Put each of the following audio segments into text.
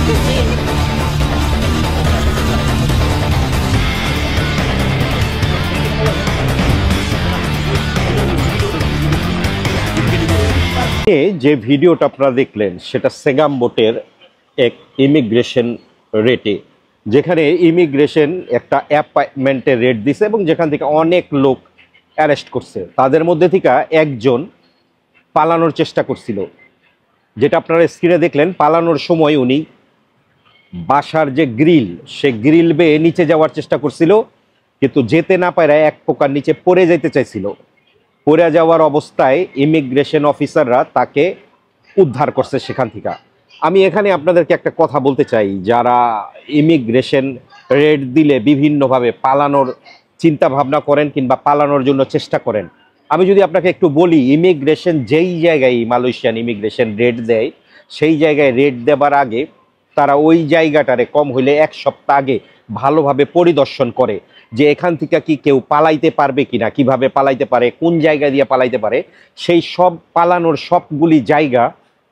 যে ভিডিওটা আপনারা দেখলেন সেটা সেগাম বোটের এক ইমিগ্রেশন রেটে, যেখানে ইমিগ্রেশন একটা অ্যাপয়েন্টমেন্টের রেট দিছে এবং যেখান থেকে অনেক লোক অ্যারেস্ট করছে। তাদের মধ্যে থেকে একজন পালানোর চেষ্টা করছিল, যেটা আপনারা স্ক্রিনে দেখলেন। পালানোর সময় উনি বাসার যে গ্রিল, সে গ্রিল বেয়ে নিচে যাওয়ার চেষ্টা করছিল, কিন্তু যেতে না পারে এক প্রকার নিচে পড়ে যেতে চাইছিল। পড়ে যাওয়ার অবস্থায় ইমিগ্রেশন অফিসাররা তাকে উদ্ধার করছে সেখান থেকে। আমি এখানে আপনাদেরকে একটা কথা বলতে চাই, যারা ইমিগ্রেশন রেড দিলে বিভিন্নভাবে পালানোর চিন্তা ভাবনা করেন কিংবা পালানোর জন্য চেষ্টা করেন, আমি যদি আপনাকে একটু বলি, ইমিগ্রেশন যেই জায়গায় মালয়েশিয়ান ইমিগ্রেশন রেড দেয়, সেই জায়গায় রেড দেবার আগে তারা ওই জায়গাটারে কম হইলে এক সপ্তাহ আগে ভালোভাবে পরিদর্শন করে যে এখান থেকে কি কেউ পালাইতে পারবে কিনা, কিভাবে পালাইতে পারে, কোন জায়গা দিয়ে পালাইতে পারে। সেই সব পালানোর সবগুলি জায়গা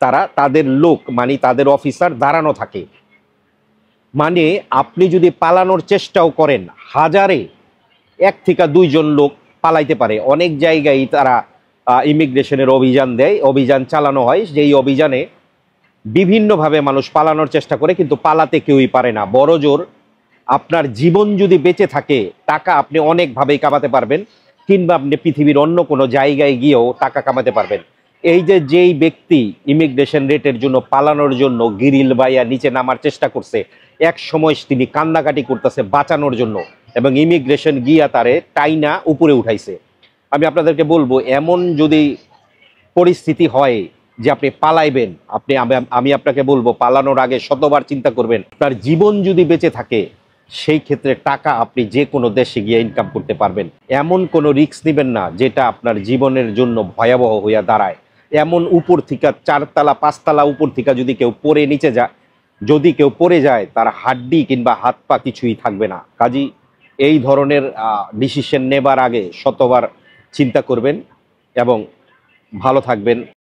তারা তাদের লোক মানে তাদের অফিসার দাঁড়ানো থাকে। মানে আপনি যদি পালানোর চেষ্টাও করেন, হাজারে 1 থেকে 2 জন লোক পালাইতে পারে। অনেক জায়গায় তারা ইমিগ্রেশনের অভিযান দেয়, অভিযান চালানো হয়, যেই অভিযানে বিভিন্নভাবে মানুষ পালানোর চেষ্টা করে, কিন্তু পালাতে কেউই পারে না। বড় জোর আপনার জীবন যদি বেঁচে থাকে, টাকা আপনি অনেকভাবেই কামাতে পারবেন, কিংবা আপনি পৃথিবীর অন্য কোনো জায়গায় গিয়েও টাকা কামাতে পারবেন। এই যে যেই ব্যক্তি ইমিগ্রেশন রেটের জন্য পালানোর জন্য গিরিল বাইয়া নিচে নামার চেষ্টা করছে, এক সময় তিনি কান্নাকাটি করতেছে বাঁচানোর জন্য, এবং ইমিগ্রেশন গিয়া তারে টাইনা উপরে উঠাইছে। আমি আপনাদেরকে বলবো, এমন যদি পরিস্থিতি হয় যে আপনি পালাইবেন, আমি আপনাকে বলবো পালানোর আগে শতবার চিন্তা করবেন। তার জীবন যদি বেঁচে থাকে, সেই ক্ষেত্রে টাকা আপনি যে কোনো দেশে গিয়ে ইনকাম করতে পারবেন। এমন কোনো রিস্ক নেবেন না যেটা আপনার জীবনের জন্য ভয়াবহ হইয়া দাঁড়ায়। এমন উপর থেকে 4 তলা 5 তলা উপর থেকে যদি কেউ পড়ে নিচে যায়, যদি কেউ পড়ে যায়, তার হাড্ডি কিংবা হাত পা কিছুই থাকবে না। কাজী এই ধরনের ডিসিশন নেবার আগে শতবার চিন্তা করবেন এবং ভালো থাকবেন।